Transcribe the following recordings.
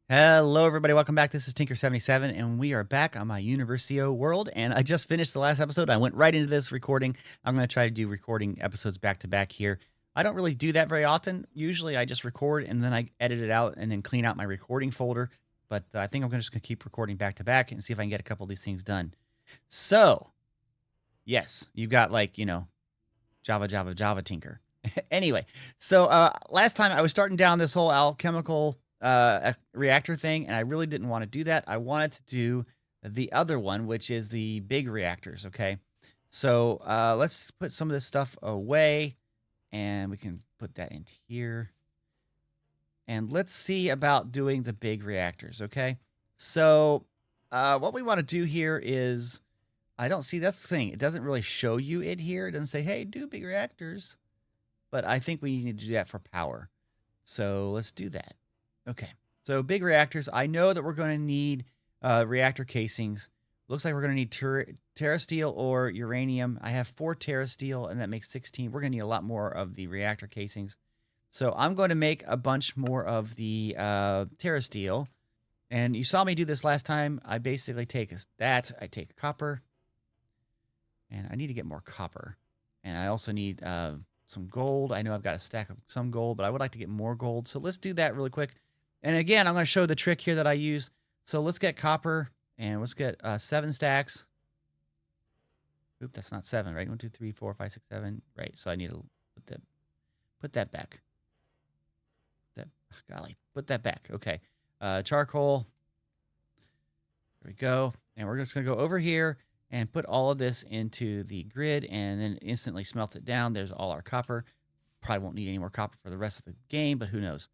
Hello, everybody. Welcome back. This is Tinker77, and we are back on my UniversIO world. And I just finished the last episode. I went right into this recording. I'm going to try to do recording episodes back to back here. I don't really do that very often. Usually I just record and then I edit it out and then clean out my recording folder. But I think I'm just going to keep recording back to back and see if I can get a couple of these things done. So, yes, you've got like, Java Tinker. Anyway, so last time I was starting down this whole alchemical reactor thing, and I really didn't want to do that. I wanted to do the other one, which is the big reactors, okay? So let's put some of this stuff away, and we can put that into here. And let's see about doing the big reactors, okay? So what we want to do here is, I don't see, that's the thing. It doesn't really show you it here. It doesn't say, hey, do big reactors. But I think we need to do that for power. So let's do that. Okay, so big reactors. I know that we're going to need reactor casings. Looks like we're going to need terasteel or uranium. I have 4 terasteel, and that makes 16. We're going to need a lot more of the reactor casings. So I'm going to make a bunch more of the terasteel. And you saw me do this last time. I basically take that. I take copper. And I need to get more copper. And I also need some gold. I know I've got a stack of some gold, but I would like to get more gold. So let's do that really quick. And again, I'm going to show the trick here that I used. So let's get copper, and let's get 7 stacks. Oop, that's not 7, right? 1, 2, 3, 4, 5, 6, 7. Right, so I need to put that back. Golly, put that back. Okay. Charcoal. There we go. And we're just going to go over here and put all of this into the grid, and then instantly smelt it down. There's all our copper. Probably won't need any more copper for the rest of the game, but who knows?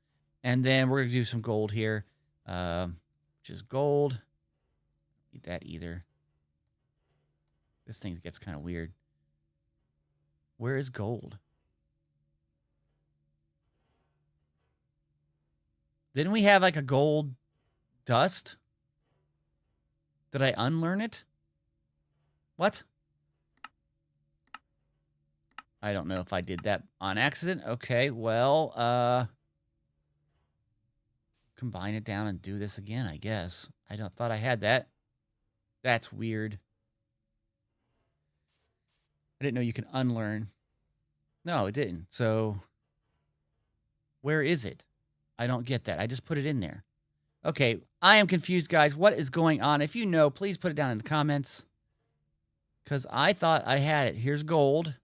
And then we're going to do some gold here, which is gold. Don't need that either. This thing gets kind of weird. Where is gold? Didn't we have like a gold dust? Did I unlearn it? What? I don't know if I did that on accident. Okay, well, combine it down and do this again, I guess. I thought I had that. That's weird. I didn't know you can unlearn. No, it didn't. So, where is it? I don't get that. I just put it in there. Okay, I am confused, guys. What is going on? If you know, please put it down in the comments. Because I thought I had it. Here's gold. Let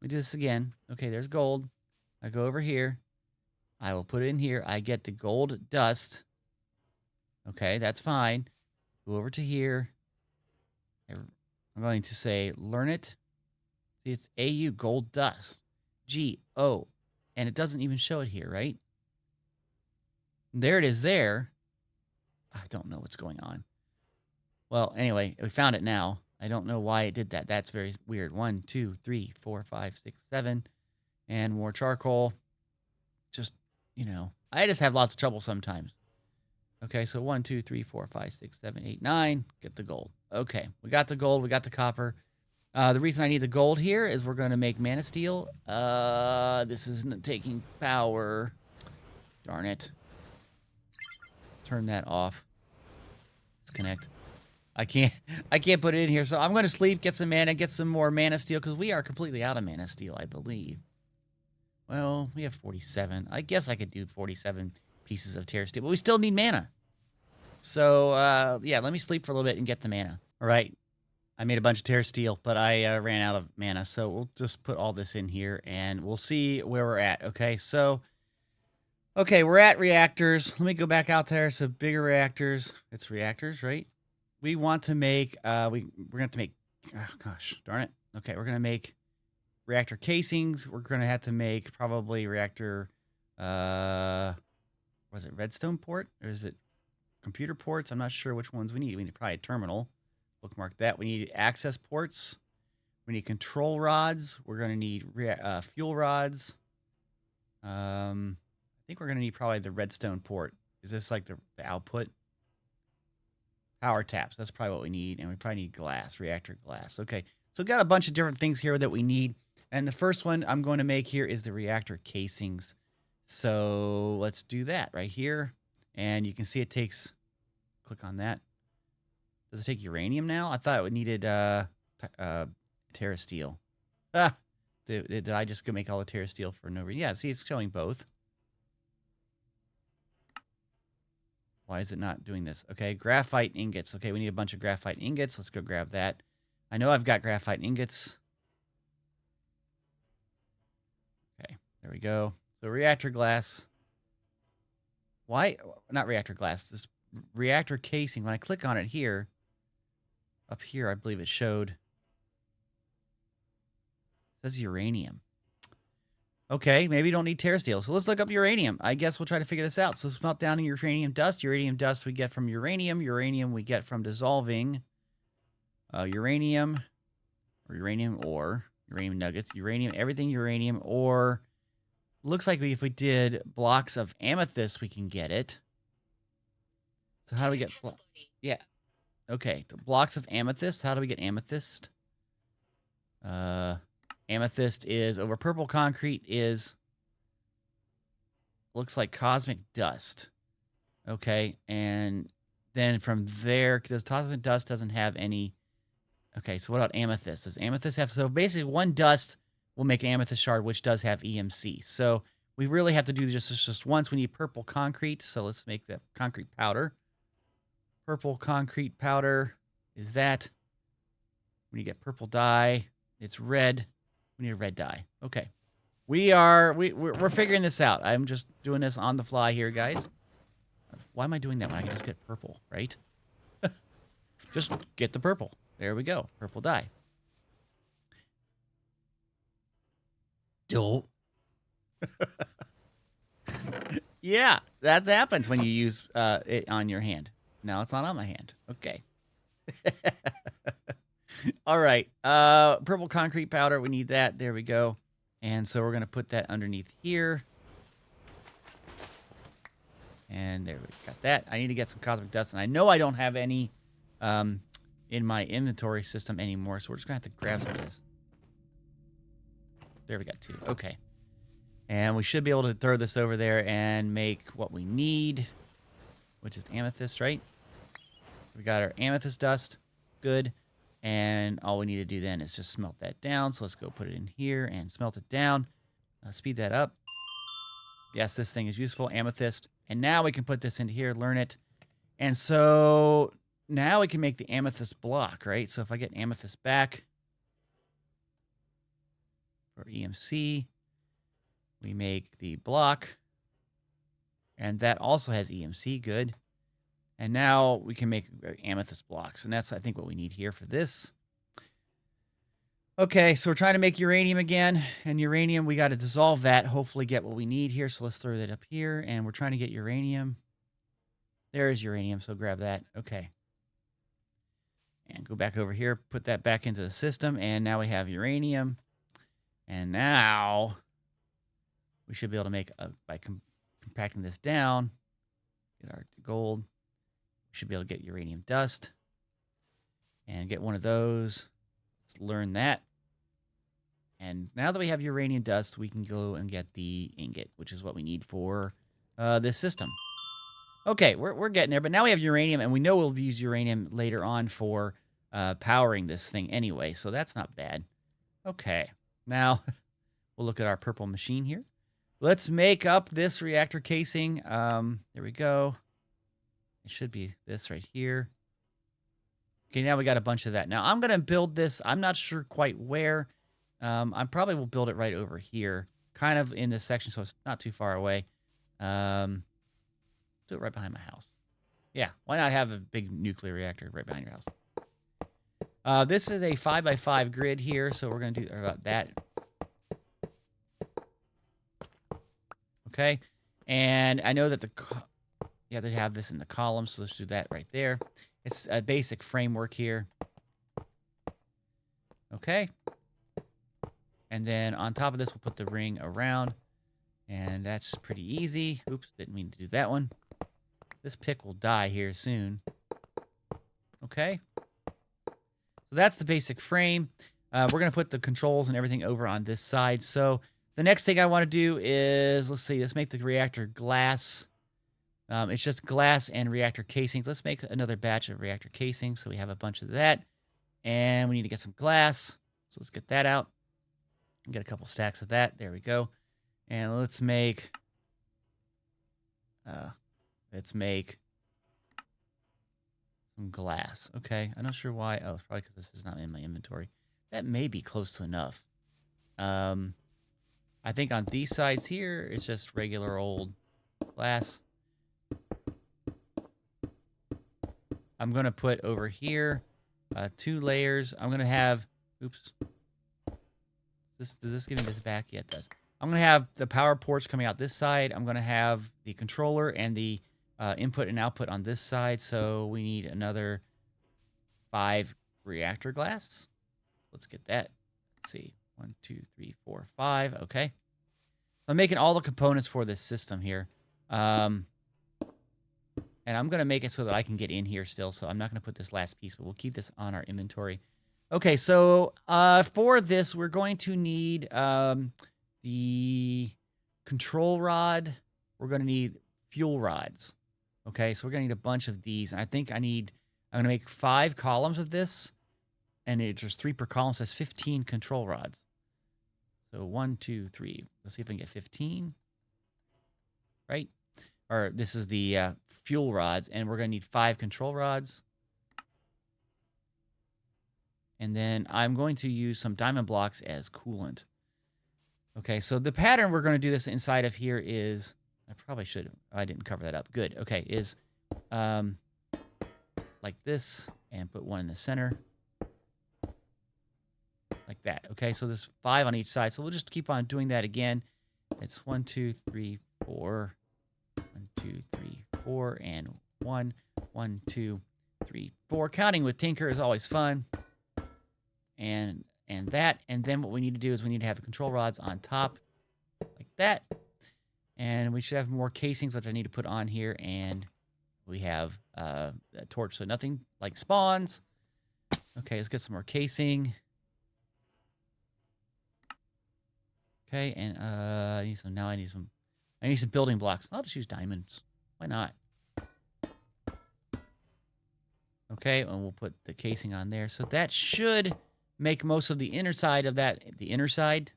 me do this again. Okay, there's gold. I go over here. I will put it in here. I get the gold dust. Okay, that's fine. Go over to here. I'm going to say, learn it. See, it's AU gold dust. G-O. And it doesn't even show it here, right? There it is there. I don't know what's going on. Well, anyway, we found it now. I don't know why it did that. That's very weird. 1, 2, 3, 4, 5, 6, 7. And more charcoal. Just, I just have lots of trouble sometimes. Okay, so 1, 2, 3, 4, 5, 6, 7, 8, 9. Get the gold. Okay, we got the gold. We got the copper. The reason I need the gold here is we're going to make mana steel. This isn't taking power. Darn it. Turn that off. Disconnect. I can't put it in here, so I'm going to sleep, get some mana, get some more mana steel, because we are completely out of mana steel, I believe. Well, we have 47. I guess I could do 47 pieces of terasteel, but we still need mana. So, yeah, let me sleep for a little bit and get the mana. All right. I made a bunch of terasteel, but I ran out of mana, so we'll just put all this in here, and we'll see where we're at, okay? So, okay, we're at reactors. Let me go back out there. So, bigger reactors. It's reactors, right? We want to make, we're going to have to make, oh gosh, darn it. Okay, we're going to make reactor casings. We're going to have to make probably reactor, was it redstone port? Or is it computer ports? I'm not sure which ones we need. We need probably a terminal. Bookmark that. We need access ports. We need control rods. We're going to need fuel rods. I think we're going to need probably the redstone port. Is this like the output? Power taps. That's probably what we need. And we probably need glass, reactor glass. Okay. So we've got a bunch of different things here that we need. And the first one I'm going to make here is the reactor casings. So let's do that right here. And you can see it takes, click on that. Does it take uranium now? I thought it needed terrasteel. Ah, did I just go make all the terrasteel for no reason? Yeah, see, it's showing both. Why is it not doing this? Okay, graphite ingots. Okay, we need a bunch of graphite ingots. Let's go grab that. I know I've got graphite ingots. Okay, there we go. So reactor glass. Why? Not reactor glass. This reactor casing. When I click on it here, up here, I believe it showed. It says uranium. Okay, maybe you don't need terrasteel. So let's look up uranium. I guess we'll try to figure this out. So smelt down in uranium dust. Uranium dust we get from uranium. Uranium we get from dissolving uranium or uranium ore. Uranium nuggets. Uranium, everything uranium ore. Looks like if we did blocks of amethyst, we can get it. So how do we get... Yeah. Okay, blocks of amethyst. How do we get amethyst? Amethyst is over purple concrete is... Looks like cosmic dust. Okay, and then from there, because cosmic dust doesn't have any... Okay, so what about amethyst? Does amethyst have... So basically one dust will make an amethyst shard, which does have EMC. So we really have to do just once. We need purple concrete, so let's make the concrete powder. Purple concrete powder is that. When you get purple dye, it's red. We need a red dye. Okay. We're figuring this out. I'm just doing this on the fly here, guys. Why am I doing that when I can just get purple, right? Just get the purple. There we go. Purple dye. Don't. Yeah, that happens when you use it on your hand. Now it's not on my hand. Okay. All right. Purple concrete powder. We need that. There we go. And so we're going to put that underneath here. And there we got that. I need to get some cosmic dust. And I know I don't have any in my inventory system anymore. So we're just going to have to grab some of this. There we got two. Okay. And we should be able to throw this over there and make what we need, which is amethyst, right? We got our amethyst dust. Good. And all we need to do then is just smelt that down. So let's go put it in here and smelt it down. Speed that up. Yes, this thing is useful. Amethyst. And now we can put this into here, learn it. And so now we can make the amethyst block, right? So if I get amethyst back for EMC, we make the block. And that also has EMC. Good. And now we can make amethyst blocks. And that's, I think, what we need here for this. Okay, so we're trying to make uranium again. And uranium, we got to dissolve that. Hopefully get what we need here. So let's throw that up here. And we're trying to get uranium. There is uranium, so grab that. Okay. And go back over here. Put that back into the system. And now we have uranium. And now we should be able to make, by compacting this down, get our gold. Should be able to get uranium dust and get one of those. Let's learn that. And now that we have uranium dust, we can go and get the ingot, which is what we need for this system. Okay, we're getting there, but now we have uranium, and we know we'll use uranium later on for powering this thing anyway, so that's not bad. Okay, now we'll look at our purple machine here. Let's make up this reactor casing. There we go. It should be this right here. Okay, now we got a bunch of that. Now, I'm going to build this. I'm not sure quite where. I probably will build it right over here, kind of in this section, so it's not too far away. Do it right behind my house. Yeah, why not have a big nuclear reactor right behind your house? This is a 5x5 grid here, so we're going to do about that. Okay, and I know that you have to have this in the column, so let's do that right there. It's a basic framework here. Okay. And then on top of this, we'll put the ring around. And that's pretty easy. Oops, didn't mean to do that one. This pick will die here soon. Okay. So that's the basic frame. We're going to put the controls and everything over on this side. So the next thing I want to do is, let's make the reactor glass. It's just glass and reactor casings. Let's make another batch of reactor casings. So we have a bunch of that. And we need to get some glass. So let's get that out. Get a couple stacks of that. There we go. And let's make some glass. Okay. I'm not sure why. Oh, it's probably because this is not in my inventory. That may be close to enough. I think on these sides here, it's just regular old glass. I'm going to put over here 2 layers. I'm going to have, oops. Does this give me this back? Yeah, it does. I'm going to have the power ports coming out this side. I'm going to have the controller and the input and output on this side. So we need another 5 reactor glass. Let's get that. Let's see. 1, 2, 3, 4, 5. Okay. I'm making all the components for this system here. And I'm going to make it so that I can get in here still. So I'm not going to put this last piece, but we'll keep this on our inventory. Okay, so for this, we're going to need the control rod. We're going to need fuel rods. Okay, so we're going to need a bunch of these. And I think I'm going to make 5 columns of this. And there's 3 per column, so that's 15 control rods. So 1, 2, 3. Let's see if I can get 15. Right? Or this is the fuel rods, and we're going to need 5 control rods. And then I'm going to use some diamond blocks as coolant. Okay, so the pattern we're going to do this inside of here is, I probably should, I didn't cover that up. Good. Okay, is like this, and put 1 in the center. Like that. Okay, so there's 5 on each side. So we'll just keep on doing that again. It's 1, 2, 3, 4. 1, 2, 3, 4, and 1, 1, 2, 3, 4. Counting with Tinker is always fun. And that. And then what we need to do is we need to have the control rods on top like that. And we should have more casings, which I need to put on here. And we have a torch, so nothing like spawns. Okay, let's get some more casing. Okay, and now I need some building blocks. I'll just use diamonds. Why not? Okay, and we'll put the casing on there. So that should make most of the inner side of that, the inner side.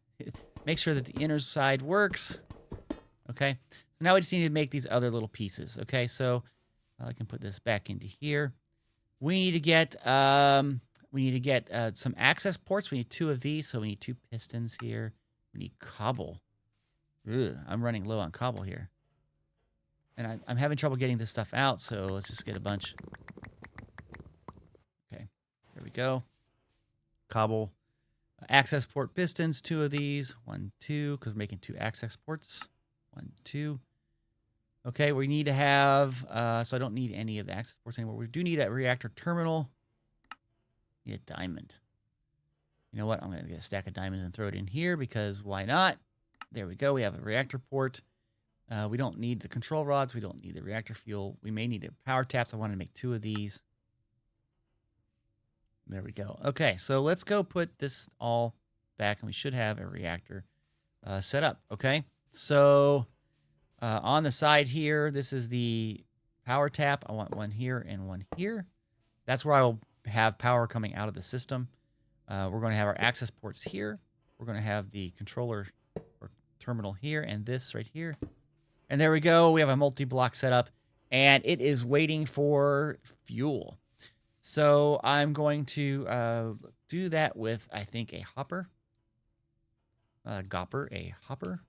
Make sure that the inner side works. Okay, so now we just need to make these other little pieces. Okay, so I can put this back into here. We need to get some access ports. We need 2 of these, so we need 2 pistons here. We need cobble. Ugh, I'm running low on cobble here. And I'm having trouble getting this stuff out, so let's just get a bunch. Okay, there we go. Cobble. Access port pistons, 2 of these. 1, 2, because we're making 2 access ports. 1, 2. Okay, we need to have, so I don't need any of the access ports anymore. We do need a reactor terminal. Need a diamond. You know what? I'm going to get a stack of diamonds and throw it in here because why not? There we go. We have a reactor port. We don't need the control rods. We don't need the reactor fuel. We may need power taps. I want to make 2 of these. There we go. Okay, so let's go put this all back, and we should have a reactor set up. Okay, so on the side here, this is the power tap. I want 1 here and 1 here. That's where I will have power coming out of the system. We're going to have our access ports here. We're going to have the controller or terminal here and this right here. And there we go. We have a multi-block setup, and it is waiting for fuel. So I'm going to do that with, I think, a hopper. A hopper.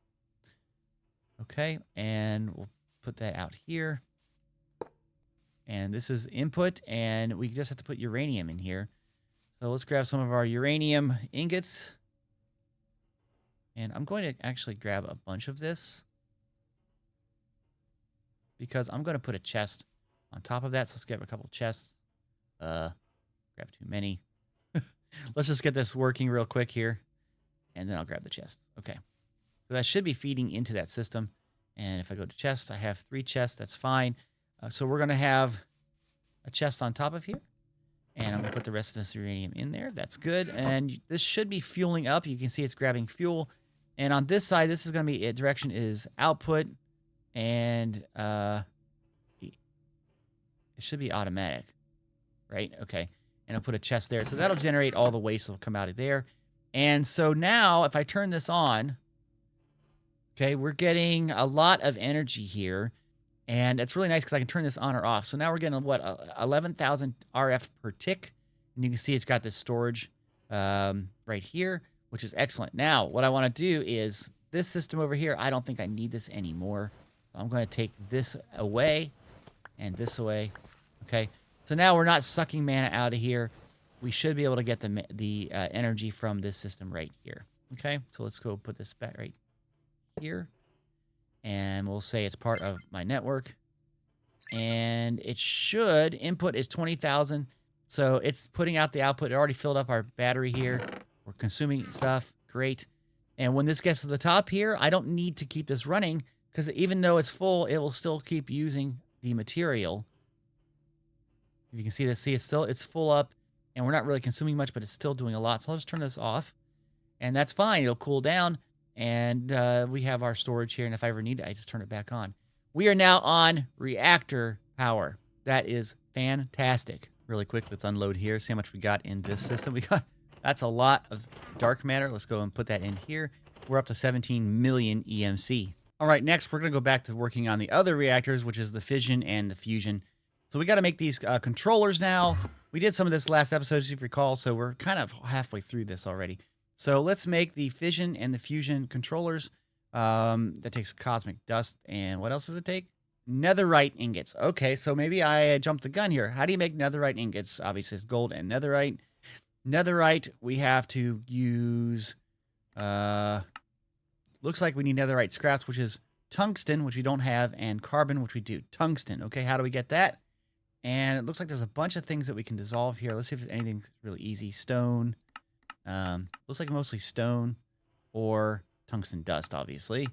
Okay, and we'll put that out here. And this is input, and we just have to put uranium in here. So let's grab some of our uranium ingots. And I'm going to actually grab a bunch of this, because I'm going to put a chest on top of that. So let's grab a couple chests. Grab too many. Let's just get this working real quick here, and then I'll grab the chest. Okay. So that should be feeding into that system. And if I go to chest, I have 3 chests. That's fine. So we're going to have a chest on top of here. And I'm going to put the rest of this uranium in there. That's good. And this should be fueling up. You can see it's grabbing fuel. And on this side, this is going to be, direction is output. And it should be automatic, right? Okay. And I'll put a chest there. So that'll generate all the waste that will come out of there. And so now if I turn this on, okay, we're getting a lot of energy here. And it's really nice because I can turn this on or off. So now we're getting, what, 11,000 RF per tick. And you can see it's got this storage right here, which is excellent. Now, what I want to do is this system over here, I don't think I need this anymore. So I'm going to take this away and this away. Okay, so now we're not sucking mana out of here. We should be able to get the energy from this system right here. Okay, so let's go put this back right here. And we'll say it's part of my network. And it should, input is 20,000. So it's putting out the output. It already filled up our battery here. We're consuming stuff. Great. And when this gets to the top here, I don't need to keep this running because even though it's full, it will still keep using the material. If you can see this, it's full up and we're not really consuming much, but it's still doing a lot. So I'll just turn this off and that's fine. It'll cool down. And we have our storage here, and if I ever need it, I just turn it back on. We are now on reactor power. That is fantastic. Really quick, let's unload here. See how much we got in this system. That's a lot of dark matter. Let's go and put that in here. We're up to 17 million EMC. All right, next we're going to go back to working on the other reactors, which is the fission and the fusion. So we got to make these controllers now. We did some of this last episode, if you recall, so we're kind of halfway through this already. So let's make the fission and the fusion controllers. That takes cosmic dust. And what else does it take? Netherite ingots. Okay, so maybe I jumped the gun here. How do you make netherite ingots? Obviously, it's gold and netherite. Netherite, we have to use... looks like we need netherite scraps, which is tungsten, which we don't have, and carbon, which we do. Tungsten. Okay, how do we get that? And it looks like there's a bunch of things that we can dissolve here. Let's see if anything's really easy. Stone. Looks like mostly stone or tungsten dust, obviously.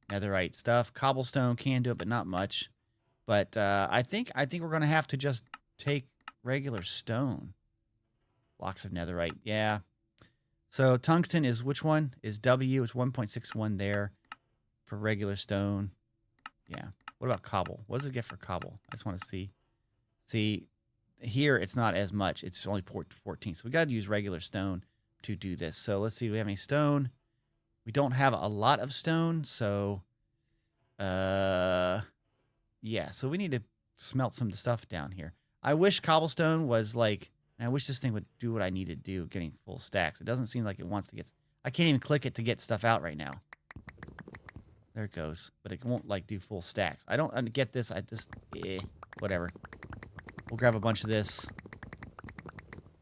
Netherite stuff. Cobblestone can do it, but not much. But I think we're going to have to just take regular stone. Blocks of netherite. Yeah. So tungsten is which one? Is W. It's 1.61 there for regular stone. Yeah. What about cobble? What does it get for cobble? I just want to see. See, here it's not as much. It's only 14. So we got to use regular stone to do this. So let's see. Do we have any stone? We don't have a lot of stone. So, yeah. So we need to smelt some stuff down here. I wish cobblestone was like, I wish this thing would do what I need to do, getting full stacks. It doesn't seem like it wants to get, I can't even click it to get stuff out right now. There it goes. But it won't like do full stacks. I don't get this. Whatever. We'll grab a bunch of this.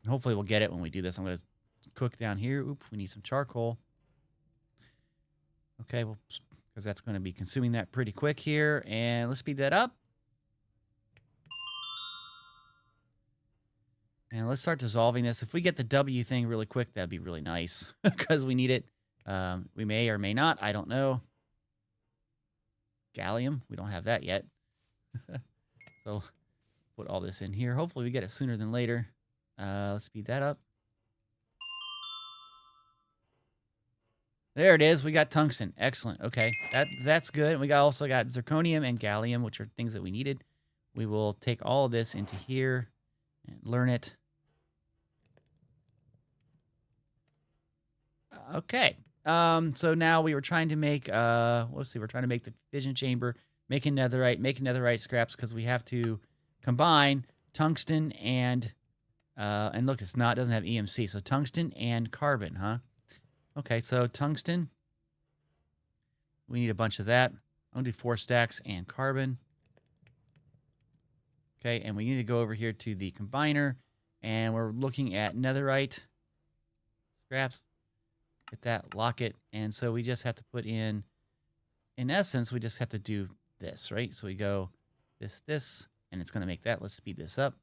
And hopefully we'll get it when we do this. I'm going to cook down here. Oop, we need some charcoal. Okay, well, because that's going to be consuming that pretty quick here. And let's speed that up. And let's start dissolving this. If we get the W thing really quick, that'd be really nice. Because we need it. We may or may not. I don't know. Gallium. We don't have that yet. So put all this in here. Hopefully we get it sooner than later. Let's speed that up. There it is. We got tungsten. Excellent. Okay. That's good. And we also got zirconium and gallium, which are things that we needed. We will take all of this into here and learn it. Okay. So now we were trying to make, let's see, we're trying to make the fission chamber, making netherite scraps because we have to combine tungsten and look, it doesn't have EMC. So tungsten and carbon, huh? Okay, so tungsten. We need a bunch of that. I'm going to do 4 stacks and carbon. Okay, and we need to go over here to the combiner. And we're looking at netherite scraps. Get that, lock it. And so we just have to put in essence, we just have to do this, right? So we go this, and it's going to make that. Let's speed this up.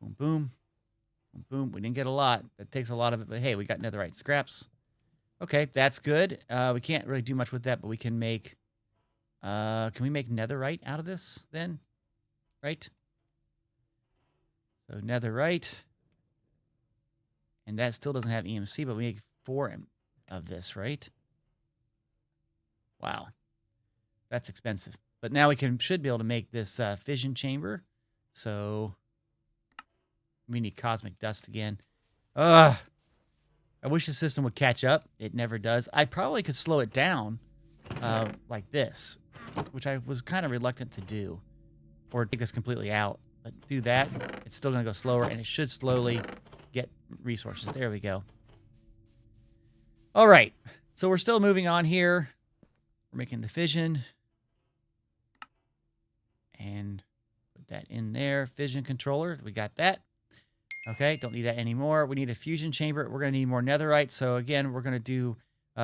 Boom, boom. Boom. We didn't get a lot. That takes a lot of it, but hey, we got netherite scraps. Okay, that's good. We can't really do much with that, but we can make... can we make netherite out of this then? right? So netherite. And that still doesn't have EMC, but we make 4 of this, right? Wow. That's expensive. But now we should be able to make this fission chamber. So we need cosmic dust again. Ugh. I wish the system would catch up. It never does. I probably could slow it down like this, which I was kind of reluctant to do. Or take this completely out. But do that, it's still going to go slower, and it should slowly get resources. There we go. All right. So we're still moving on here. We're making the fission. And put that in there. Fission controller. We got that. Okay, don't need that anymore. We need a fusion chamber. We're going to need more netherite. So again, we're going to do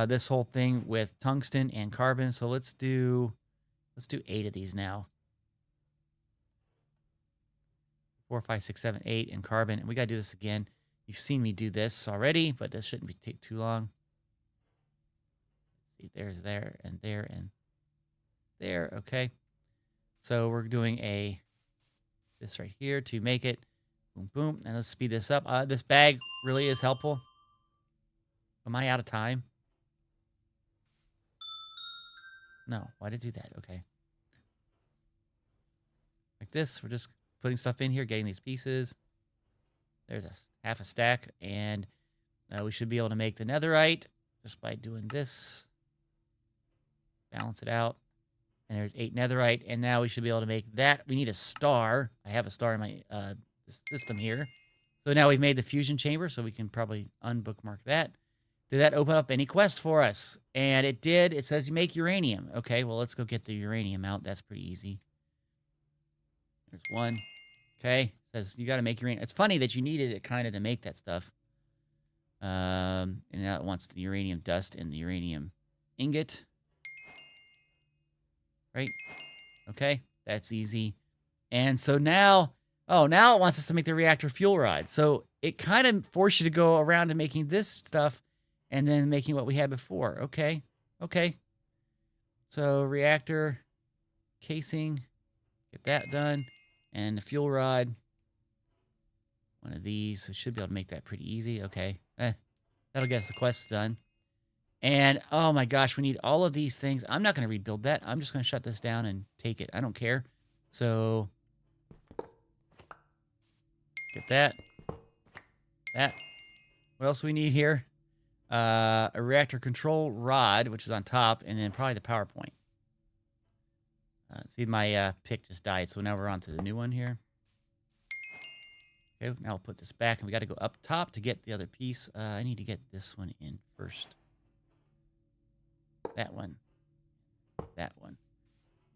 this whole thing with tungsten and carbon. So let's do 8 of these now. 4, 5, 6, 7, 8 in carbon. And we got to do this again. You've seen me do this already, but this shouldn't take too long. Let's see, there's there and there and there. Okay. So we're doing this right here to make it. Boom, boom. And let's speed this up. This bag really is helpful. Am I out of time? No. Why did it do that? Okay. Like this. We're just putting stuff in here, getting these pieces. There's half a stack. And we should be able to make the netherite just by doing this. Balance it out. And there's 8 netherite. And now we should be able to make that. We need a star. I have a star in my system here. So now we've made the fusion chamber, so we can probably unbookmark that. Did that open up any quest for us? And it did. It says you make uranium. Okay, well, let's go get the uranium out. That's pretty easy. There's one. Okay, it says you got to make uranium. It's funny that you needed it kind of to make that stuff. And now it wants the uranium dust and the uranium ingot. Right? Okay, that's easy. And so now... Oh, now it wants us to make the reactor fuel rod. So it kind of forced you to go around to making this stuff and then making what we had before. Okay. Okay. So reactor casing, get that done. And the fuel rod, one of these. So should be able to make that pretty easy. Okay. That'll get us the quest done. And oh my gosh, we need all of these things. I'm not going to rebuild that. I'm just going to shut this down and take it. I don't care. So... get that. That. What else do we need here? A reactor control rod, which is on top, and then probably the power point. See, my pick just died, so now we're on to the new one here. Okay, now I'll put this back, and we got to go up top to get the other piece. I need to get this one in first. That one. That one.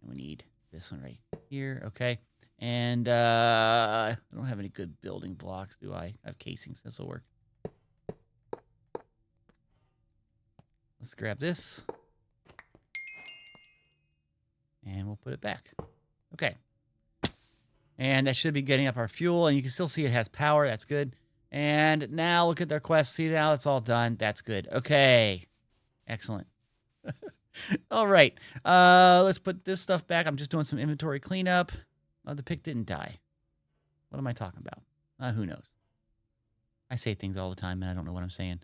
And we need this one right here. Okay. And I don't have any good building blocks, do I? I have casings. This will work. Let's grab this. And we'll put it back. Okay. And that should be getting up our fuel. And you can still see it has power. That's good. And now look at their quest. See, now it's all done. That's good. Okay. Excellent. All right. Let's put this stuff back. I'm just doing some inventory cleanup. The pick didn't die. What am I talking about? Who knows? I say things all the time, and I don't know what I'm saying.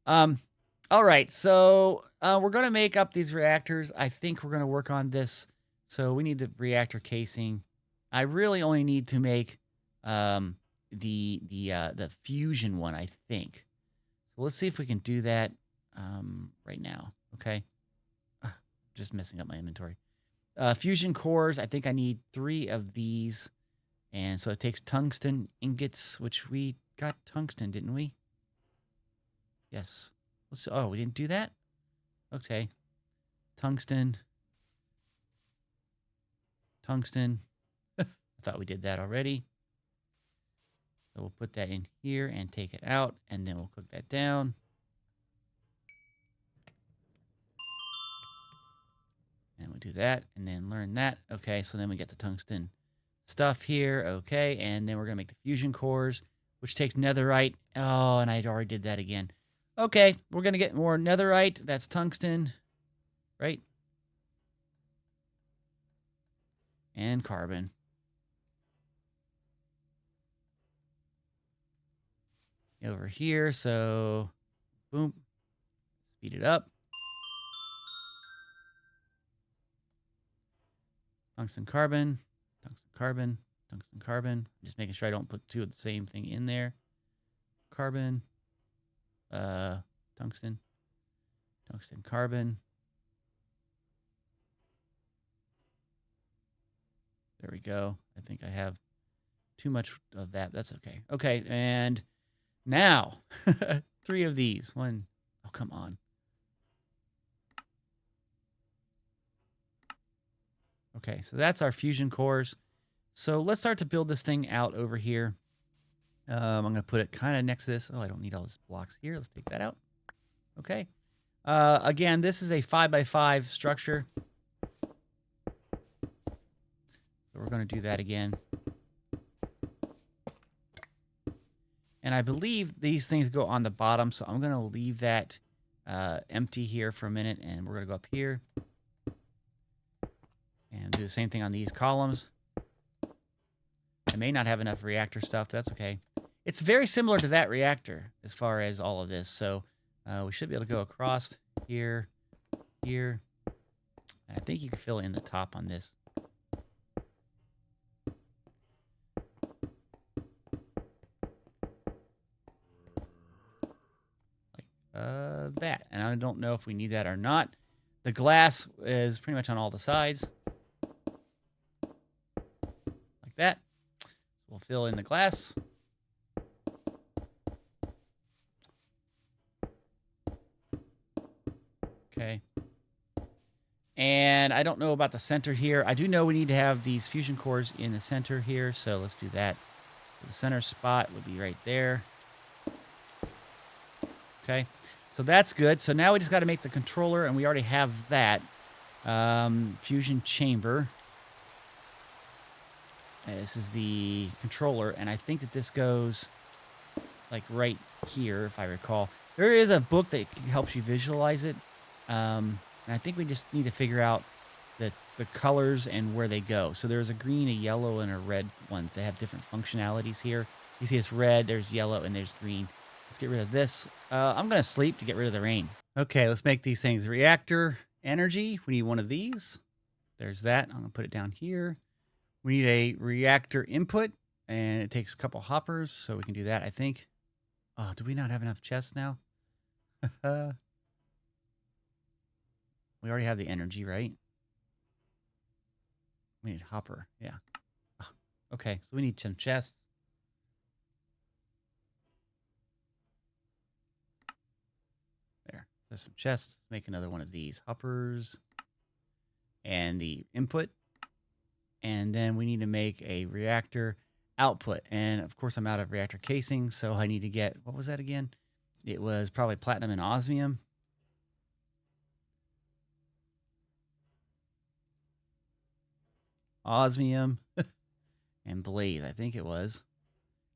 All right, so we're going to make up these reactors. I think we're going to work on this. So we need the reactor casing. I really only need to make the fusion one, I think. So let's see if we can do that right now. Okay. Just messing up my inventory. Fusion cores, I think I need 3 of these. And so it takes tungsten ingots, which we got tungsten, didn't we? Yes. Oh, we didn't do that? Okay. Tungsten. Tungsten. I thought we did that already. So we'll put that in here and take it out, and then we'll cook that down. And we'll do that, and then learn that. Okay, so then we get the tungsten stuff here. Okay, and then we're going to make the fusion cores, which takes netherite. Oh, and I already did that again. Okay, we're going to get more netherite. That's tungsten, right? And carbon. over here. So, boom, speed it up. Tungsten carbon, tungsten carbon, tungsten carbon. Just making sure I don't put two of the same thing in there. Carbon, tungsten, tungsten carbon. There we go. I think I have too much of that. That's okay. Okay, and now 3 of these. One. Oh, come on. Okay, so that's our fusion cores. So let's start to build this thing out over here. I'm going to put it kind of next to this. Oh, I don't need all these blocks here. Let's take that out. Okay. Again, this is a 5x5 structure. So we're going to do that again. And I believe these things go on the bottom, so I'm going to leave that empty here for a minute, and we're going to go up here and do the same thing on these columns. I may not have enough reactor stuff. That's okay. It's very similar to that reactor as far as all of this, so we should be able to go across here, here. And I think you can fill in the top on this. That. And I don't know if we need that or not. The glass is pretty much on all the sides. Like that. So we'll fill in the glass. Okay. And I don't know about the center here. I do know we need to have these fusion cores in the center here, so let's do that. The center spot would be right there. Okay. So that's good. So now we just got to make the controller, and we already have that. Fusion chamber. This is the controller, and I think that this goes like right here, if I recall. There is a book that helps you visualize it. And I think we just need to figure out the colors and where they go. So there's a green, a yellow, and a red ones. They have different functionalities here. You see it's red, there's yellow, and there's green. Let's get rid of this. I'm going to sleep to get rid of the rain. Okay, let's make these things. Reactor energy. We need one of these. There's that. I'm going to put it down here. We need a reactor input, and it takes a couple hoppers, so we can do that, I think. Oh, do we not have enough chests now? We already have the energy, right? We need hopper. Yeah. Oh, okay, so we need some chests. There. There's some chests. Let's make another one of these hoppers. And the input. And then we need to make a reactor output. And of course, I'm out of reactor casing, so I need to get, what was that again? It was probably platinum and osmium. Osmium and blaze, I think it was.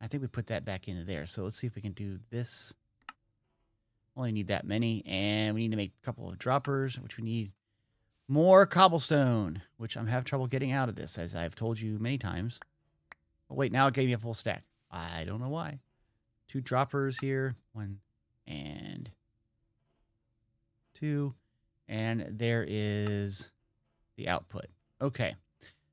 I think we put that back into there. So let's see if we can do this. Only need that many. And we need to make a couple of droppers, which we need more cobblestone, which I'm having trouble getting out of this, as I've told you many times. Oh, wait, now it gave me a full stack. I don't know why. 2 droppers here. 1 and 2. And there is the output. Okay.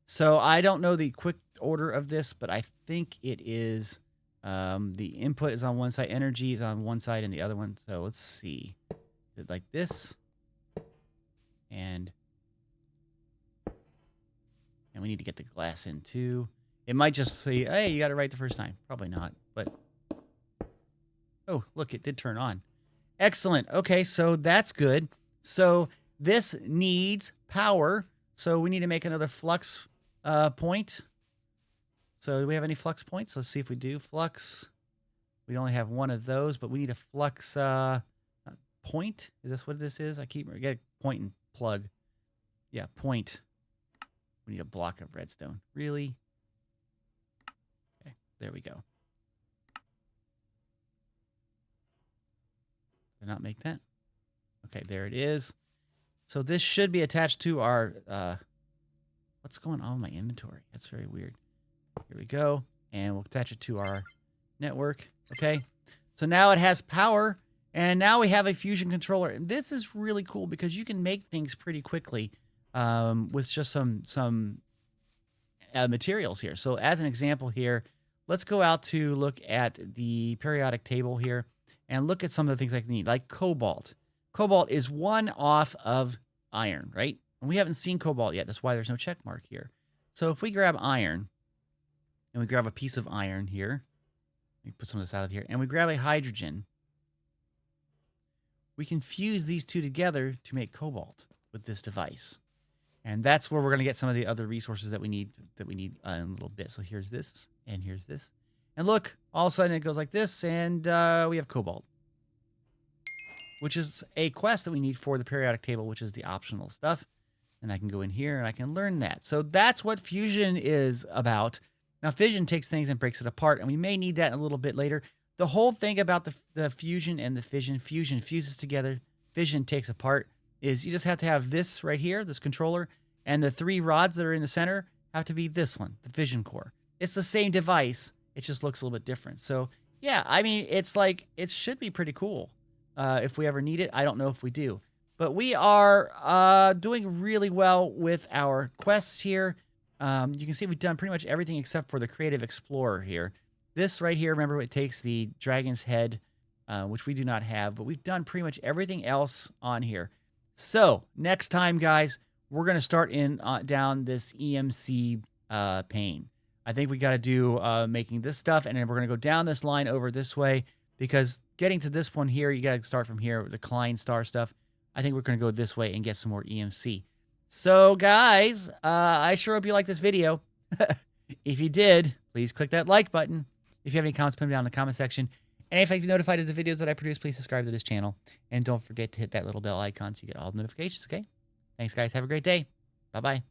So I don't know the quick order of this, but I think it is the input is on one side, energy is on one side, and the other one. So let's see. Is it like this? And we need to get the glass in too. It might just say, hey, you got it right the first time. Probably not, but oh, look, it did turn on. Excellent. Okay, so that's good. So this needs power. So we need to make another flux point. So do we have any flux points? Let's see if we do. Flux. We only have one of those, but we need a flux point. Is this what this is? I get point and plug. Yeah, point. We need a block of redstone. Really? Okay, there we go. Did I not make that? Okay, there it is. So this should be attached to our, what's going on with my inventory? That's very weird. Here we go. And we'll attach it to our network. Okay. So now it has power, and now we have a fusion controller. And this is really cool because you can make things pretty quickly with just some materials here. So as an example here, let's go out to look at the periodic table here and look at some of the things I need, like cobalt. Cobalt is one off of iron, right? And we haven't seen cobalt yet. That's why there's no check mark here. So if we grab iron, and we grab a piece of iron here, let me put some of this out of here, and we grab a hydrogen, we can fuse these two together to make cobalt with this device. And that's where we're going to get some of the other resources that we need in a little bit. So here's this, and here's this. And look, all of a sudden it goes like this, and we have cobalt, which is a quest that we need for the periodic table, which is the optional stuff. And I can go in here, and I can learn that. So that's what fusion is about. Now, fission takes things and breaks it apart, and we may need that a little bit later. The whole thing about the fusion and the fission fuses together, fission takes apart, is you just have to have this right here, this controller, and the 3 rods that are in the center have to be this one, the fission core. It's the same device. It just looks a little bit different. So, yeah, I mean, it's like, it should be pretty cool if we ever need it. I don't know if we do. But we are doing really well with our quests here. You can see we've done pretty much everything except for the Creative Explorer here. This right here, remember, it takes the dragon's head, which we do not have, but we've done pretty much everything else on here. So next time, guys, we're going to start down this EMC pane. I think we got to do making this stuff, and then we're going to go down this line over this way, because getting to this one here, you got to start from here with the Klein star stuff. I think we're going to go this way and get some more EMC. So, guys, I sure hope you liked this video. If you did, please click that like button. If you have any comments, put them down in the comment section. And if you'd be notified of the videos that I produce, please subscribe to this channel. And don't forget to hit that little bell icon so you get all the notifications, okay? Thanks, guys. Have a great day. Bye-bye.